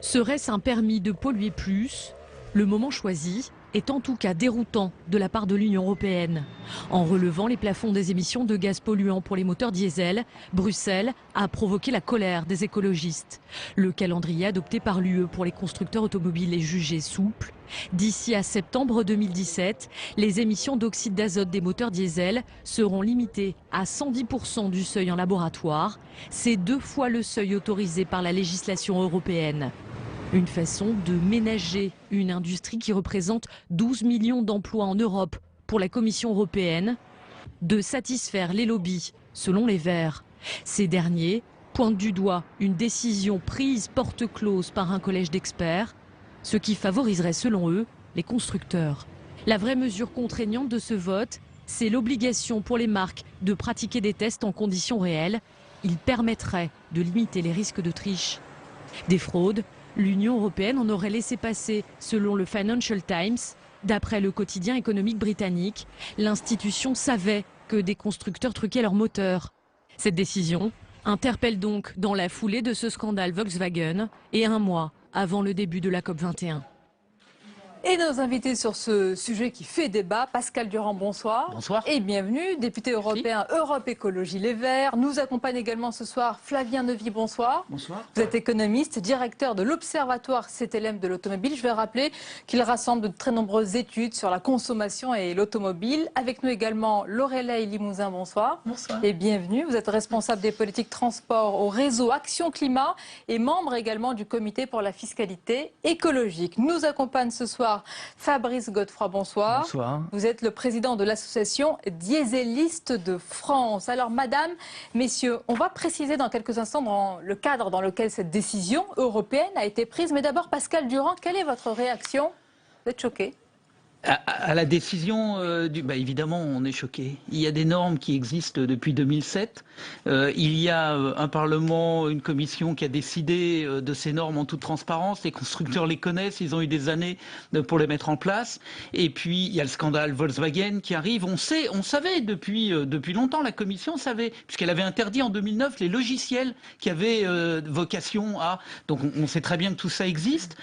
Serait-ce un permis de polluer plus? Le moment choisi est en tout cas déroutant de la part de l'Union européenne. En relevant les plafonds des émissions de gaz polluants pour les moteurs diesel, Bruxelles a provoqué la colère des écologistes. Le calendrier adopté par l'UE pour les constructeurs automobiles est jugé souple. D'ici à septembre 2017, les émissions d'oxyde d'azote des moteurs diesel seront limitées à 110% du seuil en laboratoire. C'est 2 fois le seuil autorisé par la législation européenne. Une façon de ménager une industrie qui représente 12 millions d'emplois en Europe pour la Commission européenne, de satisfaire les lobbies, selon les Verts. Ces derniers pointent du doigt une décision prise porte close par un collège d'experts, ce qui favoriserait, selon eux, les constructeurs. La vraie mesure contraignante de ce vote, c'est l'obligation pour les marques de pratiquer des tests en conditions réelles. Il permettrait de limiter les risques de triche. Des fraudes, l'Union européenne en aurait laissé passer, selon le Financial Times. D'après le quotidien économique britannique, l'institution savait que des constructeurs truquaient leurs moteurs. Cette décision interpelle donc dans la foulée de ce scandale Volkswagen et un mois avant le début de la COP21. Et nos invités sur ce sujet qui fait débat, Pascal Durand, bonsoir. Bonsoir. Et bienvenue, député européen Europe Écologie Les Verts. Nous accompagne également ce soir Flavien Neuvy, bonsoir. Bonsoir. Vous êtes économiste, directeur de l'Observatoire CTLM de l'automobile. Je vais rappeler qu'il rassemble de très nombreuses études sur la consommation et l'automobile. Avec nous également Lorelei Limousin, bonsoir. Bonsoir. Et bienvenue. Vous êtes responsable des politiques transport au réseau Action Climat et membre également du comité pour la fiscalité écologique. Nous accompagne ce soir Fabrice Godefroy, bonsoir. Bonsoir. Vous êtes le président de l'association Dieselistes de France. Alors, madame, messieurs, on va préciser dans quelques instants dans le cadre dans lequel cette décision européenne a été prise. Mais d'abord, Pascal Durand, quelle est votre réaction? Vous êtes choqué? À la décision, évidemment, on est choqué. Il y a des normes qui existent depuis 2007. Il y a un Parlement, une commission qui a décidé de ces normes en toute transparence. Les constructeurs les connaissent, ils ont eu des années pour les mettre en place. Et puis, il y a le scandale Volkswagen qui arrive. On savait depuis longtemps, la commission savait, puisqu'elle avait interdit en 2009 les logiciels qui avaient vocation à... Donc, on sait très bien que tout ça existe.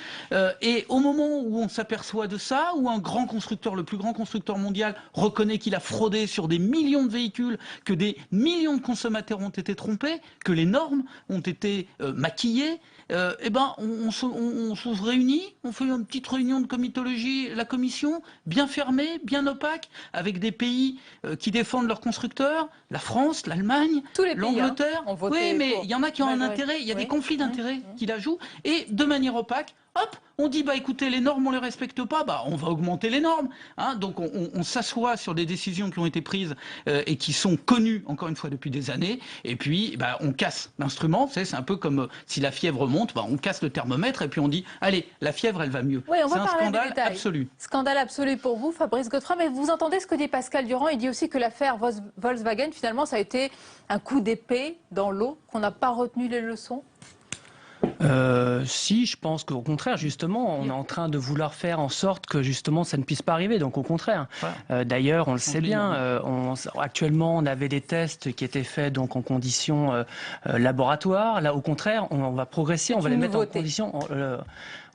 Et au moment où on s'aperçoit de ça, où un grand constructeur, le plus grand constructeur mondial, reconnaît qu'il a fraudé sur des millions de véhicules, que des millions de consommateurs ont été trompés, que les normes ont été maquillées, on se réunit, on fait une petite réunion de comitologie, la commission, bien fermée, bien opaque, avec des pays qui défendent leurs constructeurs, la France, l'Allemagne, l'Angleterre. Oui, mais il y en a qui ont un intérêt, il y a des conflits d'intérêts qui la jouent, et de manière opaque, hop, on dit, écoutez, les normes, on les respecte pas, on va augmenter les normes. Hein. Donc on s'assoit sur des décisions qui ont été prises et qui sont connues, encore une fois, depuis des années. Et puis, on casse l'instrument. C'est un peu comme si la fièvre monte, on casse le thermomètre et puis on dit, allez, la fièvre, elle va mieux. Oui, c'est un scandale absolu. Scandale absolu pour vous, Fabrice Godefroy. Mais vous entendez ce que dit Pascal Durand? Il dit aussi que l'affaire Volkswagen, finalement, ça a été un coup d'épée dans l'eau, qu'on n'a pas retenu les leçons. Si, je pense qu'au contraire, justement, on est en train de vouloir faire en sorte que justement ça ne puisse pas arriver. Donc au contraire. Voilà. D'ailleurs, on le sait bien. Actuellement, on avait des tests qui étaient faits donc en conditions laboratoires. Là, au contraire, on va progresser. On va les mettre en conditions.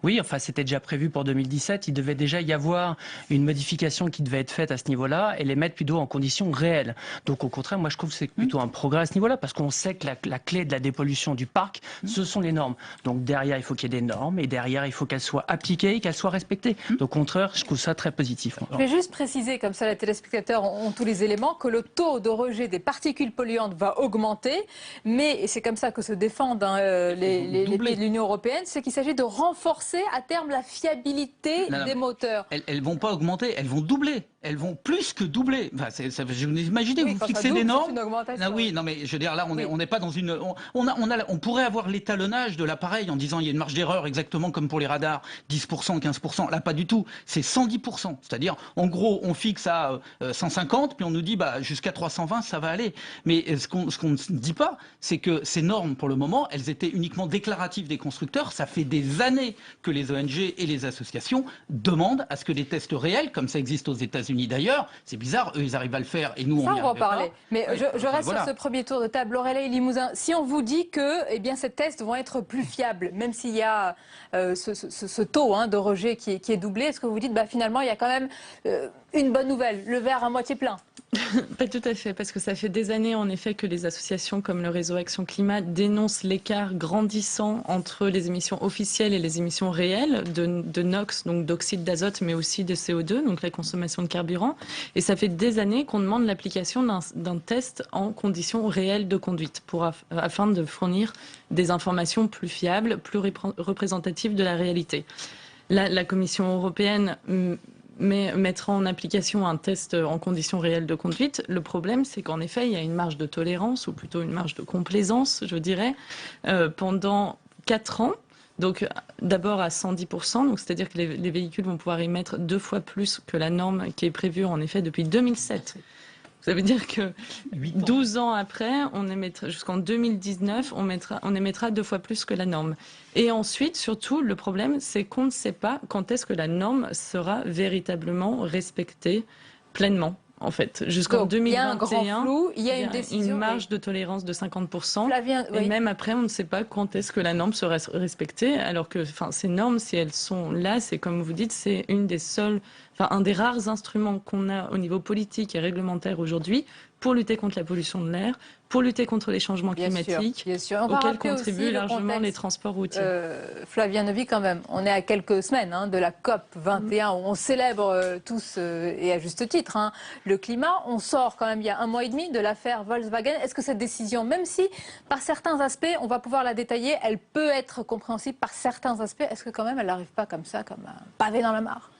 Oui, enfin, c'était déjà prévu pour 2017. Il devait déjà y avoir une modification qui devait être faite à ce niveau-là et les mettre plutôt en conditions réelles. Donc, au contraire, moi, je trouve que c'est plutôt un progrès à ce niveau-là parce qu'on sait que la clé de la dépollution du parc, ce sont les normes. Donc, derrière, il faut qu'il y ait des normes et derrière, il faut qu'elles soient appliquées et qu'elles soient respectées. Donc, au contraire, je trouve ça très positif. Je vais juste préciser, comme ça, les téléspectateurs ont tous les éléments, que le taux de rejet des particules polluantes va augmenter. Mais, et c'est comme ça que se défendent les pays de l'Union européenne, c'est qu'il s'agit de renforcer à terme la fiabilité des moteurs. Elles vont pas augmenter, elles vont doubler. Elles vont plus que doubler. Enfin, vous imaginez, vous fixez des normes. Oui, non, mais je veux dire, là, on n'est pas dans une. On pourrait avoir l'étalonnage de l'appareil en disant il y a une marge d'erreur exactement comme pour les radars, 10%, 15%. Là, pas du tout. C'est 110%. C'est-à-dire, en gros, on fixe à 150, puis on nous dit jusqu'à 320, ça va aller. Mais ce qu'on ne dit pas, c'est que ces normes, pour le moment, elles étaient uniquement déclaratives des constructeurs. Ça fait des années que les ONG et les associations demandent à ce que les tests réels, comme ça existe aux États-Unis, États-Unis. D'ailleurs, c'est bizarre, eux, ils arrivent à le faire et nous, ça, on y on va en arrive pas. parler. Mais Oui, je reste voilà. sur ce premier tour de table. Aurélie Limousin, si on vous dit que ces tests vont être plus fiables, même s'il y a ce taux de rejet qui est doublé, est-ce que vous dites finalement il y a quand même une bonne nouvelle, le verre à moitié plein? Pas tout à fait, parce que ça fait des années en effet que les associations comme le réseau Action Climat dénoncent l'écart grandissant entre les émissions officielles et les émissions réelles de NOx, donc d'oxyde d'azote, mais aussi de CO2, donc la consommation de carburant. Et ça fait des années qu'on demande l'application d'un test en conditions réelles de conduite afin de fournir des informations plus fiables, plus représentatives de la réalité. La Commission européenne mettra en application un test en conditions réelles de conduite. Le problème, c'est qu'en effet, il y a une marge de tolérance, ou plutôt une marge de complaisance, je dirais, pendant 4 ans. Donc d'abord à 110%, donc c'est-à-dire que les véhicules vont pouvoir émettre 2 fois plus que la norme qui est prévue en effet depuis 2007. Ça veut dire que 12 ans après, jusqu'en 2019, on émettra 2 fois plus que la norme. Et ensuite, surtout, le problème, c'est qu'on ne sait pas quand est-ce que la norme sera véritablement respectée pleinement. En fait, jusqu'en 2021, il y a un grand flou, il y a une marge de tolérance de 50%. Flavien, et même après, on ne sait pas quand est-ce que la norme sera respectée. Alors que ces normes, si elles sont là, c'est comme vous dites, c'est un des rares instruments qu'on a au niveau politique et réglementaire aujourd'hui pour lutter contre la pollution de l'air, pour lutter contre les changements climatiques, auxquels contribuent largement les transports routiers. Flavien Novy, quand même, on est à quelques semaines de la COP 21 où on célèbre tous, et à juste titre, le climat. On sort quand même il y a 1 mois et demi de l'affaire Volkswagen. Est-ce que cette décision, même si par certains aspects, on va pouvoir la détailler, elle peut être compréhensible par certains aspects, est-ce que quand même elle n'arrive pas comme ça, comme un pavé dans la mare?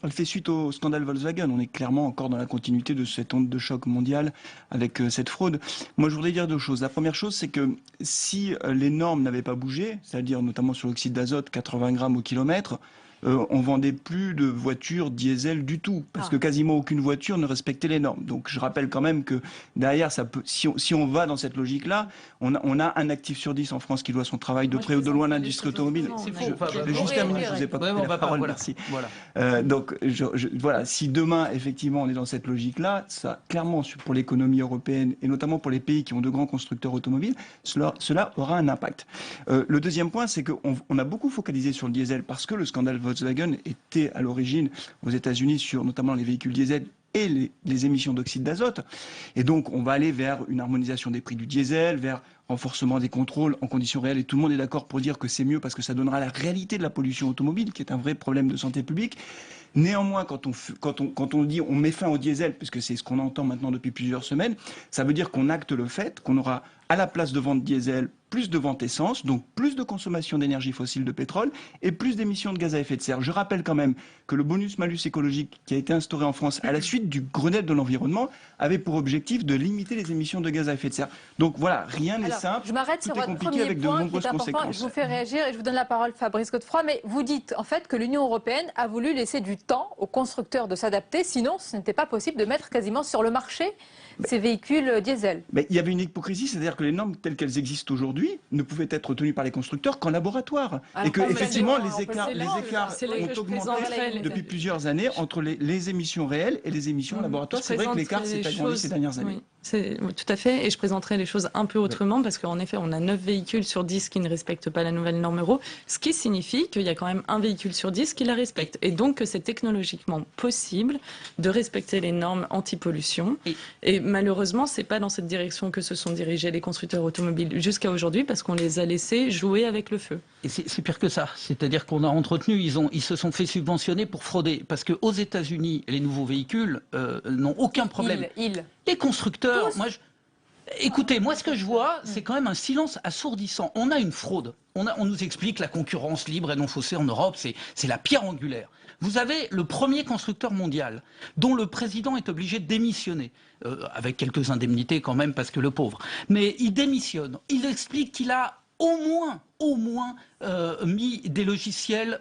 Elle fait suite au scandale Volkswagen. On est clairement encore dans la continuité de cette onde de choc mondiale avec cette fraude. Moi, je voudrais dire 2 choses. La première chose, c'est que si les normes n'avaient pas bougé, c'est-à-dire notamment sur l'oxyde d'azote, 80 grammes au kilomètre, on vendait plus de voitures diesel du tout, parce que quasiment aucune voiture ne respectait les normes. Donc je rappelle quand même que derrière, si on va dans cette logique-là, on a un actif sur 10 en France qui doit son travail de près ou de loin l'industrie automobile. Je vais juste terminer, je vous ai pas coupé la parole, merci. Voilà. Donc voilà, si demain, effectivement, on est dans cette logique-là, ça, clairement, pour l'économie européenne, et notamment pour les pays qui ont de grands constructeurs automobiles, cela aura un impact. Le deuxième point, c'est qu'on a beaucoup focalisé sur le diesel, parce que le scandale Volkswagen était à l'origine aux États-Unis sur notamment les véhicules diesel et les émissions d'oxyde d'azote. Et donc, on va aller vers une harmonisation des prix du diesel, vers renforcement des contrôles en conditions réelles. Et tout le monde est d'accord pour dire que c'est mieux parce que ça donnera la réalité de la pollution automobile, qui est un vrai problème de santé publique. Néanmoins, quand on dit on met fin au diesel, puisque c'est ce qu'on entend maintenant depuis plusieurs semaines, ça veut dire qu'on acte le fait qu'on aura à la place de vente diesel plus de vente essence, donc plus de consommation d'énergie fossile de pétrole et plus d'émissions de gaz à effet de serre. Je rappelle quand même que le bonus-malus écologique qui a été instauré en France à la suite du Grenelle de l'environnement avait pour objectif de limiter les émissions de gaz à effet de serre. Donc voilà, rien n'est simple. Je m'arrête sur votre premier point qui est important. Je vous fais réagir et je vous donne la parole, Fabrice Godefroy. Mais vous dites en fait que l'Union européenne a voulu laisser du temps aux constructeurs de s'adapter, sinon ce n'était pas possible de mettre quasiment sur le marché ces véhicules diesel. Mais il y avait une hypocrisie, c'est-à-dire que les normes telles qu'elles existent aujourd'hui ne pouvaient être retenues par les constructeurs qu'en laboratoire. Et que effectivement les écarts ont augmenté depuis plusieurs années entre les émissions réelles et les émissions en laboratoire. C'est vrai que l'écart s'est agrandi ces dernières années. Oui, tout à fait, et je présenterai les choses un peu autrement, parce qu'en effet, on a 9 véhicules sur 10 qui ne respectent pas la nouvelle norme Euro, ce qui signifie qu'il y a quand même un véhicule sur 10 qui la respecte, et donc que c'est technologiquement possible de respecter les normes anti-pollution. Et malheureusement, c'est pas dans cette direction que se sont dirigés les constructeurs automobiles jusqu'à aujourd'hui, parce qu'on les a laissés jouer avec le feu. Et c'est pire que ça, c'est-à-dire qu'on a entretenu, ils se sont fait subventionner pour frauder, parce qu'aux États-Unis, les nouveaux véhicules n'ont aucun problème. Les constructeurs, écoutez, moi ce que je vois, c'est quand même un silence assourdissant. On a une fraude. On nous explique la concurrence libre et non faussée en Europe, c'est la pierre angulaire. Vous avez le premier constructeur mondial dont le président est obligé de démissionner, avec quelques indemnités quand même parce que le pauvre. Mais il démissionne. Il explique qu'il a au moins mis des logiciels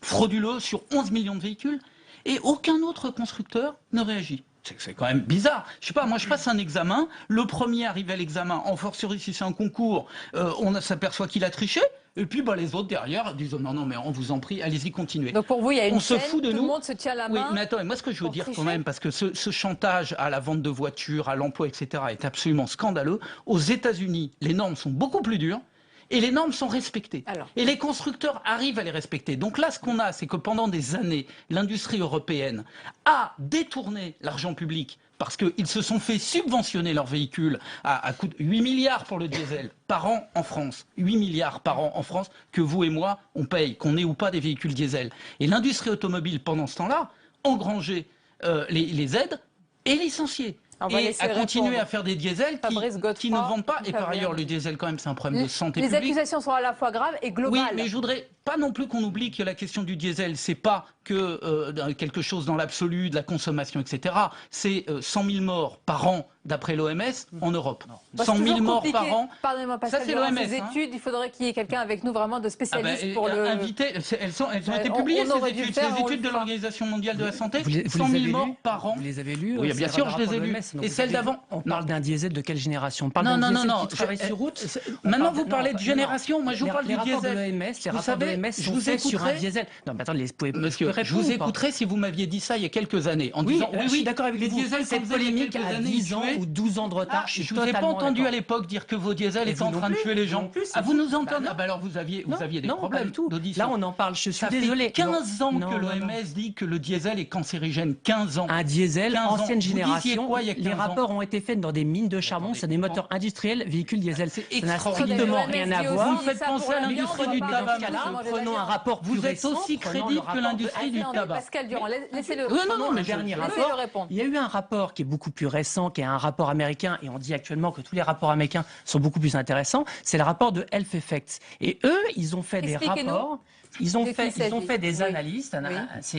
frauduleux sur 11 millions de véhicules et aucun autre constructeur ne réagit. C'est quand même bizarre. Je sais pas, moi je passe un examen, le premier arrive à l'examen, en fortiori si c'est un concours, on s'aperçoit qu'il a triché, et puis les autres derrière disent non mais on vous en prie, allez-y, continuez. Donc pour vous, il y a une scène, se fout de tout nous. Le monde se tient la main. Oui, mais attends, moi ce que je veux dire quand même, parce que ce chantage à la vente de voitures, à l'emploi, etc. est absolument scandaleux. Aux États-Unis, les normes sont beaucoup plus dures. Et les normes sont respectées. Et les constructeurs arrivent à les respecter. Donc là, ce qu'on a, c'est que pendant des années, l'industrie européenne a détourné l'argent public parce qu'ils se sont fait subventionner leurs véhicules à coût de 8 milliards pour le diesel par an en France. 8 milliards par an en France que vous et moi, on paye, qu'on ait ou pas des véhicules diesel. Et l'industrie automobile, pendant ce temps-là, engrangeait les aides et licenciait. Et à continuer à faire des diesels qui ne vendent pas. Et par ailleurs, le diesel, quand même, c'est un problème de santé publique. Les accusations sont à la fois graves et globales. Oui, mais je voudrais pas non plus qu'on oublie que la question du diesel, c'est pas que quelque chose dans l'absolu, de la consommation, etc. C'est 100 000 morts par an, d'après l'OMS, en Europe. 100 000 morts par an. Pardonnez-moi, Pascal, ça, c'est l'OMS. Ces études, il faudrait qu'il y ait quelqu'un avec nous vraiment de spécialiste pour le... Elles ont été publiées, ces études. Les études de l'Organisation mondiale de la santé. 100 000 morts par an. Vous les avez lues? Oui, bien sûr, je les ai lues. Et celles d'avant. On parle d'un diesel de quelle génération? On parle d'un diesel qui travaille sur route? Maintenant, vous parlez de génération. Moi, je vous parle du diesel. Les rapports de l'OMS sont faits sur un diesel. Non, mais attendez, monsieur, je vous écouterai si vous m'aviez dit ça il y a quelques années, en disant oui, je suis d'accord avec les vous. diesels, cette polémique a 10 ans ou 12 ans de retard. Je vous ai pas entendu à l'époque dire que vos diesels étaient en train de tuer les gens. Vous nous entendez? Alors vous aviez des problèmes d'audition. Là, on en parle, je suis Ça désolé. fait 15 ans que l'OMS dit que le diesel est cancérigène. 15 ans. Un diesel, ancienne génération. Les rapports ont été faits dans des mines de charbon, c'est des moteurs industriels, véhicules diesel. Ça n'a strictement rien à voir. Vous faites penser à l'industrie du tabac. Prenons un rapport plus récent. Vous êtes aussi crédible que l'industrie du tabac. Pascal Durand, laissez-le. Non, mais dernier rapport. Il y a eu un rapport qui est beaucoup plus récent, qui est un rapport américain, et on dit actuellement que tous les rapports américains sont beaucoup plus intéressants. C'est le rapport de Health Effects. Et eux, ils ont fait des rapports. Ils ont fait des analyses.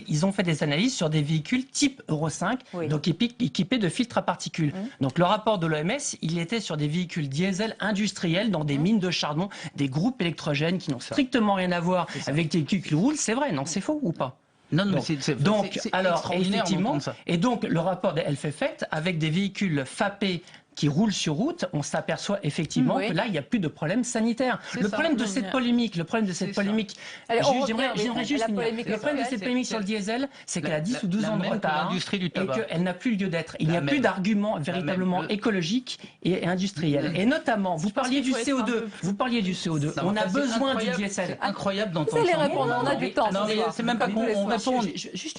Ils ont fait des analyses sur des véhicules type Euro 5, donc équipés de filtres à particules. Donc le rapport de l'OMS, il était sur des véhicules diesel industriels dans des mines de charbon, des groupes électrogènes qui n'ont strictement rien à voir avec des véhicules qui roulent. C'est vrai, non, c'est faux ou pas? Non, donc, alors, effectivement, et donc le rapport de Health Effect avec des véhicules FAPé qui roulent sur route, on s'aperçoit effectivement que là, il n'y a plus de problème sanitaire. Le problème de cette polémique, j'aimerais juste finir. Le problème de cette polémique sur le diesel, c'est qu'elle a 10 ou 12 ans de retard et qu'elle n'a plus lieu d'être. Il n'y a plus d'arguments véritablement écologiques et industriels. Et notamment, vous parliez du CO2. On a besoin du diesel. Incroyable d'entendre ça. Vous allez répondre, on a du temps. Non, mais c'est même pas qu'on réponde.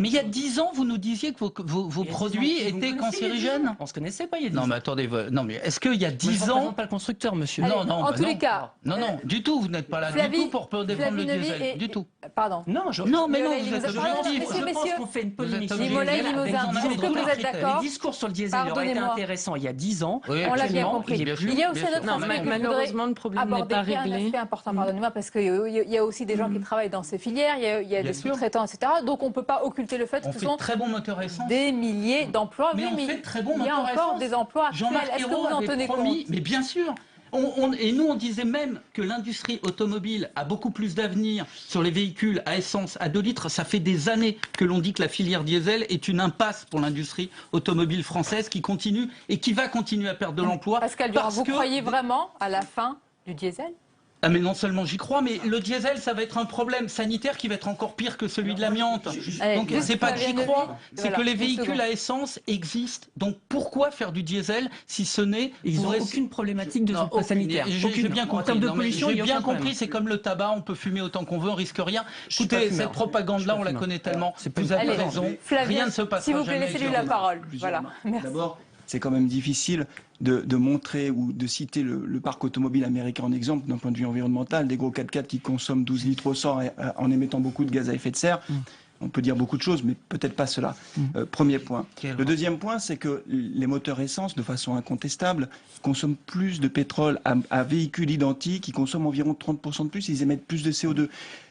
Mais il y a 10 ans, vous nous disiez que vos produits étaient cancérigènes. On se connaissait pas il y a 10 ans. Non, mais attendez. Non, mais est-ce qu'il y a 10 ans... pas le constructeur, monsieur. Allez, non, en tous les cas... Non, du tout, vous n'êtes pas là du tout pour défendre le diesel. Du tout. Pardon. Non, mais non, vous êtes objectif. Je pense qu'on fait une polémique. Les discours sur le diesel auraient été intéressants il y a 10 ans. On l'a bien compris. Il y a aussi un autre aspect malheureusement, le problème n'est pas réglé. Un aspect important, pardonnez-moi, parce qu'il y a aussi des gens qui travaillent dans ces filières, il y a des sous-traitants, etc. Donc on ne peut pas occulter le fait que ce sont des milliers d'emplois. Mais on fait de très bons moteurs essence. Il y a encore des emplois actuels. Est-ce que vous en tenez compte? Mais bien sûr. Et nous, on disait même que l'industrie automobile a beaucoup plus d'avenir sur les véhicules à essence à 2 litres. Ça fait des années que l'on dit que la filière diesel est une impasse pour l'industrie automobile française qui continue et qui va continuer à perdre de l'emploi. Pascal Durand, vous croyez vraiment à la fin du diesel? Ah mais non seulement j'y crois, mais le diesel, ça va être un problème sanitaire qui va être encore pire que celui de l'amiante. Donc c'est pas que j'y crois, c'est que les véhicules à essence existent. Donc pourquoi faire du diesel si ce n'est... Ils n'ont aucune problématique de sanitaire. J'ai bien compris. En termes de pollution, j'ai bien compris, c'est comme le tabac, on peut fumer autant qu'on veut, on risque rien. Écoutez, cette propagande-là, on la connaît tellement. Vous avez raison, rien ne se passera jamais. S'il vous plaît, laissez-lui la parole. Voilà. D'abord, c'est quand même difficile de montrer ou de citer le parc automobile américain en exemple d'un point de vue environnemental, des gros 4x4 qui consomment 12 litres au 100 en émettant beaucoup de gaz à effet de serre. On peut dire beaucoup de choses, mais peut-être pas cela. Premier point. Le deuxième point, c'est que les moteurs essence, de façon incontestable, consomment plus de pétrole à véhicules identiques, qui consomment environ 30% de plus, ils émettent plus de CO2.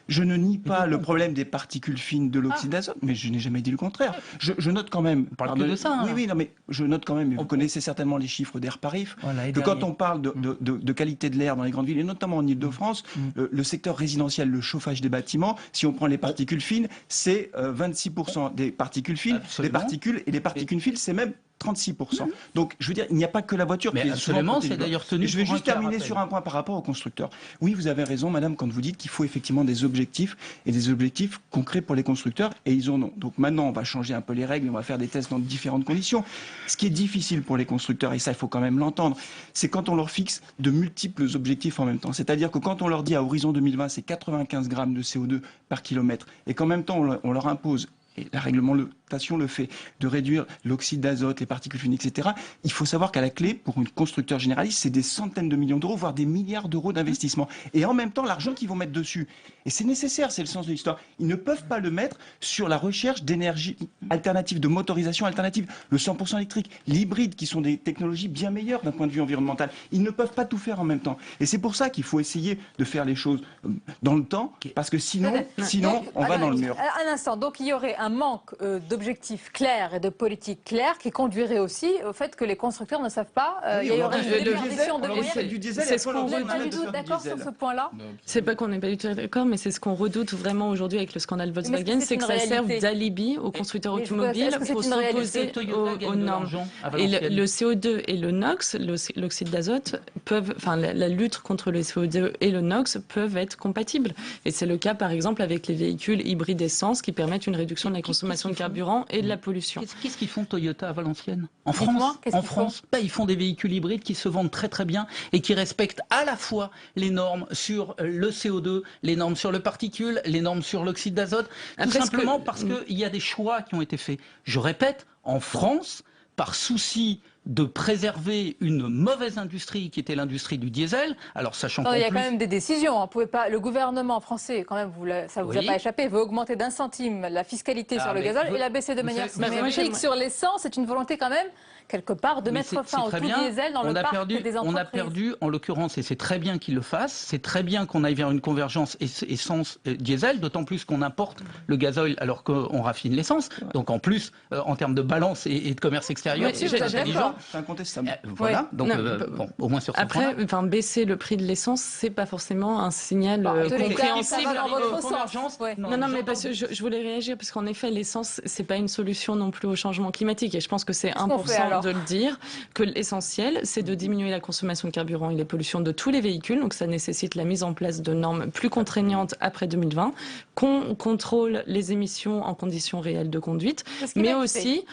Je ne nie pas le problème des particules fines de l'oxyde d'azote, mais je n'ai jamais dit le contraire. Je note quand même... On parle que de ça. Oui, non, mais je note quand même, et vous connaissez certainement les chiffres d'Air Paris, que quand on parle de qualité de l'air dans les grandes villes, et notamment en Ile-de-France, le secteur résidentiel, le chauffage des bâtiments, si on prend les particules fines, c'est 26% des particules fines, des particules, et les particules fines, c'est même 36%. Donc, je veux dire, il n'y a pas que la voiture qui est absolument, c'est d'ailleurs tenu. Je vais juste terminer sur un point par rapport aux constructeurs. Oui, vous avez raison, madame, quand vous dites qu'il faut effectivement des objectifs et des objectifs concrets pour les constructeurs, et ils en ont. Donc maintenant, on va changer un peu les règles, on va faire des tests dans différentes conditions. Ce qui est difficile pour les constructeurs, et ça, il faut quand même l'entendre, c'est quand on leur fixe de multiples objectifs en même temps. C'est-à-dire que quand on leur dit à horizon 2020, c'est 95 grammes de CO2 par kilomètre, et qu'en même temps, on leur impose, et la réglementation le fait, de réduire l'oxyde d'azote, les particules fines, etc. Il faut savoir qu'à la clé, pour un constructeur généraliste, c'est des centaines de millions d'euros, voire des milliards d'euros d'investissement. Et en même temps, l'argent qu'ils vont mettre dessus, et c'est nécessaire, c'est le sens de l'histoire, ils ne peuvent pas le mettre sur la recherche d'énergie alternative, de motorisation alternative, le 100% électrique, l'hybride, qui sont des technologies bien meilleures d'un point de vue environnemental. Ils ne peuvent pas tout faire en même temps. Et c'est pour ça qu'il faut essayer de faire les choses dans le temps, parce que sinon on va dans le mur. Un instant, donc il y aurait un manque d'objectifs clairs et de politiques claires qui conduirait aussi au fait que les constructeurs ne savent pas. Il y aurait une déperdition de moyens. Du diesel, vous n'êtes pas du tout d'accord sur ce point-là? C'est pas qu'on n'est pas du tout d'accord, mais c'est ce qu'on redoute vraiment aujourd'hui avec le scandale Volkswagen, c'est que ça serve d'alibi aux constructeurs automobiles pour s'opposer aux normes. Et le CO2 et le NOx, l'oxyde d'azote, la lutte contre le CO2 et le NOx peuvent être compatibles. Et c'est le cas, par exemple, avec les véhicules hybrides essence qui permettent une réduction de la consommation de carburant et de la pollution. Qu'est-ce qu'ils font Toyota à Valenciennes? En France, ils font des véhicules hybrides qui se vendent très très bien et qui respectent à la fois les normes sur le CO2, les normes sur le particule, les normes sur l'oxyde d'azote, tout simplement parce qu'il y a des choix qui ont été faits. Je répète, en France, par souci de préserver une mauvaise industrie qui était l'industrie du diesel. Alors sachant il y a quand même des décisions. Pouvez pas. Le gouvernement français, quand même, ça vous a pas échappé, veut augmenter d'1 centime la fiscalité sur le gazole et la baisser de manière symétrique sur l'essence. C'est une volonté quand même quelque part de mettre fin au tout diesel dans le parc des entreprises. On a perdu, en l'occurrence, et c'est très bien qu'ils le fassent. C'est très bien qu'on aille vers une convergence essence-diesel, d'autant plus qu'on importe le gazoil alors qu'on raffine l'essence. Donc en plus, en termes de balance et de commerce extérieur, c'est intelligent. C'est incontestable. Voilà, donc au moins sur ce point-là. Après, baisser le prix de l'essence, c'est pas forcément un signal compréhensible. Ça va dans votre sens. Non, mais parce que je voulais réagir parce qu'en effet, l'essence, c'est pas une solution non plus au changement climatique. Et je pense que c'est 1% de le dire, que l'essentiel, c'est de diminuer la consommation de carburant et les pollutions de tous les véhicules. Donc ça nécessite la mise en place de normes plus contraignantes après 2020, qu'on contrôle les émissions en conditions réelles de conduite, mais aussi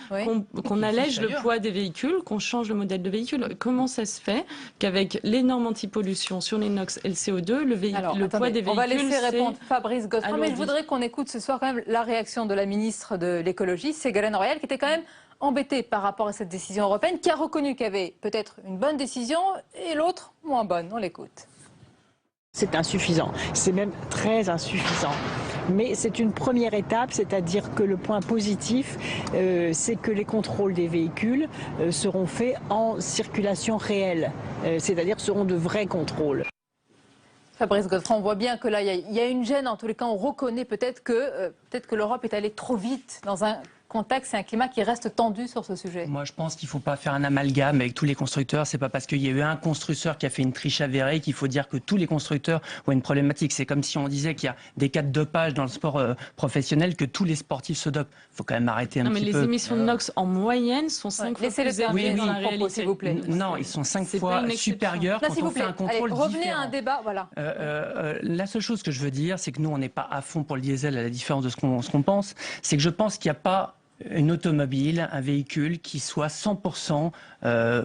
qu'on allège le poids des véhicules, qu'on change le modèle de véhicule. Comment ça se fait qu'avec les normes anti-pollution sur les NOx et le CO2, le poids des véhicules... On va laisser répondre Fabrice Godefroy, mais je voudrais qu'on écoute ce soir quand même la réaction de la ministre de l'écologie, Ségolène Royal, qui était quand même embêtée par rapport à cette décision européenne, qui a reconnu qu'il y avait peut-être une bonne décision et l'autre moins bonne. On l'écoute. C'est insuffisant, c'est même très insuffisant. Mais c'est une première étape, c'est-à-dire que le point positif, c'est que les contrôles des véhicules seront faits en circulation réelle, c'est-à-dire seront de vrais contrôles. Fabrice Godefroy, on voit bien que là, il y a une gêne. En tous les cas, on reconnaît peut-être que l'Europe est allée trop vite dans un contexte et un climat qui reste tendu sur ce sujet. Moi, je pense qu'il ne faut pas faire un amalgame avec tous les constructeurs. C'est pas parce qu'il y a eu un constructeur qui a fait une triche avérée qu'il faut dire que tous les constructeurs ont une problématique. C'est comme si on disait qu'il y a des cas de dopage dans le sport professionnel, que tous les sportifs se dopent. Il faut quand même arrêter un petit peu. Non, mais les émissions de NOx en moyenne sont 5 fois plus élevées dans la réalité. S'il vous plaît. Non, ils sont 5 fois supérieurs quand on fait un contrôle différent. Revenez à un débat, voilà. La seule chose que je veux dire, c'est que nous, on n'est pas à fond pour le diesel, à la différence de ce qu'on pense. C'est que je pense qu'il n'y a pas une automobile, un véhicule qui soit 100%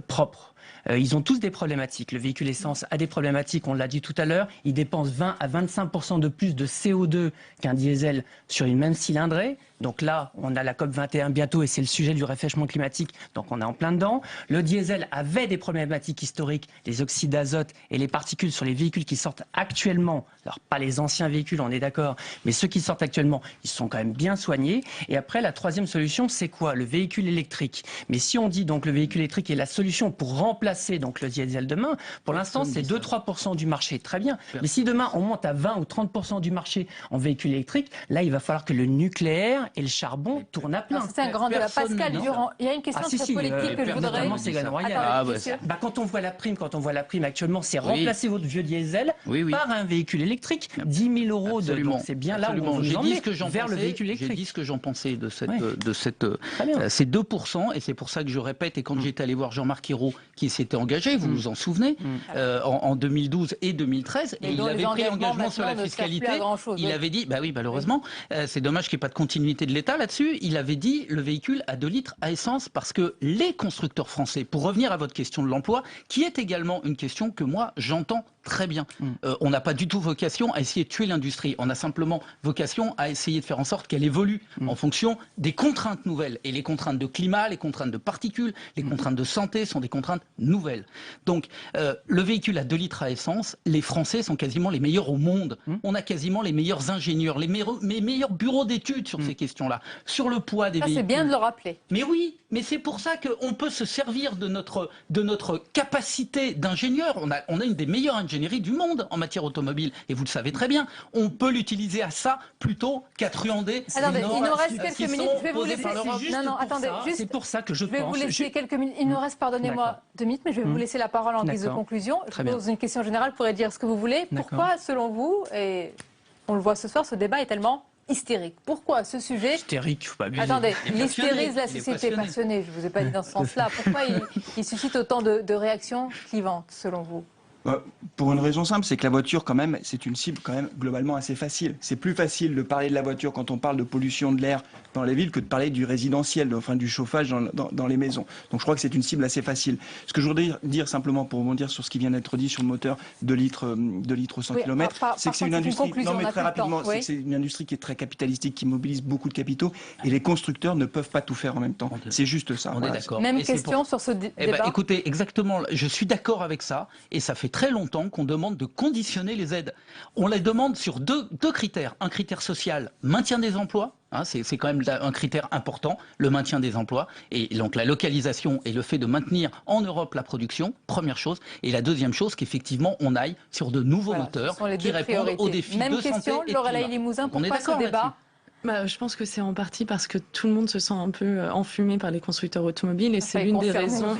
propre. Ils ont tous des problématiques. Le véhicule essence a des problématiques, on l'a dit tout à l'heure. Il dépense 20 à 25% de plus de CO2 qu'un diesel sur une même cylindrée. Donc là, on a la COP21 bientôt et c'est le sujet du réchauffement climatique. Donc on est en plein dedans. Le diesel avait des problématiques historiques, les oxydes d'azote et les particules sur les véhicules qui sortent actuellement. Alors pas les anciens véhicules, on est d'accord, mais ceux qui sortent actuellement, ils sont quand même bien soignés. Et après, la troisième solution, c'est quoi? Le véhicule électrique. Mais si on dit donc le véhicule électrique est la solution pour remplacer remplacer donc le diesel demain. Pour l'instant, c'est 2-3% du marché, très bien. Mais si demain on monte à 20 ou 30% du marché en véhicules électriques, là il va falloir que le nucléaire et le charbon tournent à plein. C'est un grand débat. Pascal Durand, il y a une question très politique que je voudrais... Notamment Ségolène Royal. Quand on voit la prime actuellement, c'est remplacer votre vieux diesel par un véhicule électrique. 10 000 euros, c'est bien là où on vous emmène vers le véhicule électrique. J'ai dit ce que j'en pensais de ces 2%, et c'est pour ça que je répète, et quand j'étais allé voir Jean-Marc Ayrault, qui s'était engagé, vous vous en souvenez, en 2012 et 2013, et il avait pris l'engagement sur la fiscalité, il avait dit, bah oui, malheureusement, c'est dommage qu'il n'y ait pas de continuité de l'État là-dessus, il avait dit le véhicule à 2 litres à essence, parce que les constructeurs français, pour revenir à votre question de l'emploi, qui est également une question que moi j'entends très bien. On n'a pas du tout vocation à essayer de tuer l'industrie. On a simplement vocation à essayer de faire en sorte qu'elle évolue en fonction des contraintes nouvelles. Et les contraintes de climat, les contraintes de particules, les contraintes de santé sont des contraintes nouvelles. Donc, le véhicule à 2 litres à essence, les Français sont quasiment les meilleurs au monde. On a quasiment les meilleurs ingénieurs, les meilleurs bureaux d'études sur ces questions-là. Sur le poids des véhicules. C'est bien de le rappeler. Mais oui, mais c'est pour ça qu'on peut se servir de notre capacité d'ingénieur. On a une des meilleures ingénieries du monde en matière automobile, et vous le savez très bien. On peut l'utiliser à ça plutôt qu'à truander. Attendez, il nous reste quelques minutes. Je vais vous laisser. C'est pour ça que je pense. Je vais vous laisser quelques minutes. Il nous reste, pardonnez-moi, 2 minutes, mais je vais vous laisser la parole en guise de conclusion. Je pose une question générale, vous pourrez dire ce que vous voulez. Pourquoi, selon vous, et on le voit ce soir, ce débat est tellement hystérique? Pourquoi ce sujet... Hystérique, faut pas abuser. Attendez, il hystérise la société passionnée. Je ne vous ai pas dit dans ce sens-là. Pourquoi il suscite autant de réactions clivantes, selon vous? Pour une raison simple, c'est que la voiture, quand même, c'est une cible quand même globalement assez facile. C'est plus facile de parler de la voiture quand on parle de pollution de l'air dans les villes que de parler du résidentiel, enfin du chauffage dans les maisons. Donc je crois que c'est une cible assez facile. Ce que je voudrais dire simplement pour rebondir sur ce qui vient d'être dit sur le moteur 2 litres 100 km, c'est que c'est une industrie. Non mais très rapidement, c'est que c'est une industrie qui est très capitalistique, qui mobilise beaucoup de capitaux, et les constructeurs ne peuvent pas tout faire en même temps. C'est juste ça. On est d'accord. Même question sur ce débat. Écoutez, exactement. Je suis d'accord avec ça, et ça fait très longtemps qu'on demande de conditionner les aides. On les demande sur deux critères. Un critère social, maintien des emplois. C'est quand même un critère important, le maintien des emplois, et donc la localisation et le fait de maintenir en Europe la production, première chose. Et la deuxième chose, qu'effectivement on aille sur de nouveaux moteurs qui répondent aux défis de santé et de climat. Même question, Lorelai Limousin, pourquoi ce débat? Je pense que c'est en partie parce que tout le monde se sent un peu enfumé par les constructeurs automobiles, et c'est l'une des raisons.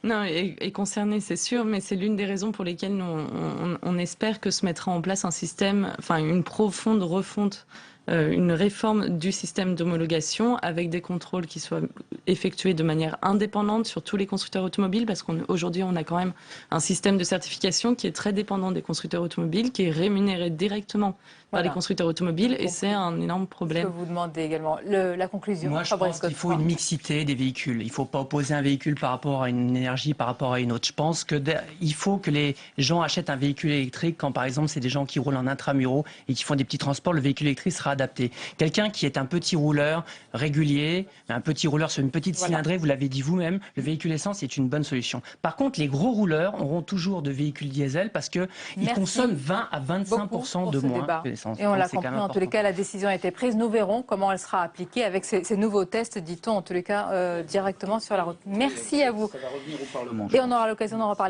Non, et concerné, c'est sûr, mais c'est l'une des raisons pour lesquelles on espère que se mettra en place un système, enfin une profonde refonte, une réforme du système d'homologation avec des contrôles qui soient effectués de manière indépendante sur tous les constructeurs automobiles, parce qu'aujourd'hui on a quand même un système de certification qui est très dépendant des constructeurs automobiles, qui est rémunéré directement par les constructeurs automobiles, et c'est un énorme problème. Ce que vous demandez également. La conclusion. Moi, je pense qu'il faut une mixité des véhicules. Il ne faut pas opposer un véhicule par rapport à une énergie, par rapport à une autre. Je pense qu'il faut que les gens achètent un véhicule électrique quand, par exemple, c'est des gens qui roulent en intramuraux et qui font des petits transports. Le véhicule électrique sera adapté. Quelqu'un qui est un petit rouleur régulier, un petit rouleur sur une petite cylindrée, vous l'avez dit vous-même, le véhicule essence est une bonne solution. Par contre, les gros rouleurs auront toujours de véhicules diesel parce qu'ils consomment 20 à 25% de moins que l'essence. Et on l'a compris, en tous les cas, la décision a été prise. Nous verrons comment elle sera appliquée avec ces nouveaux tests, dit-on, en tous les cas, directement sur la route. Merci à vous. Ça va revenir au Parlement. Et on aura l'occasion d'en reparler.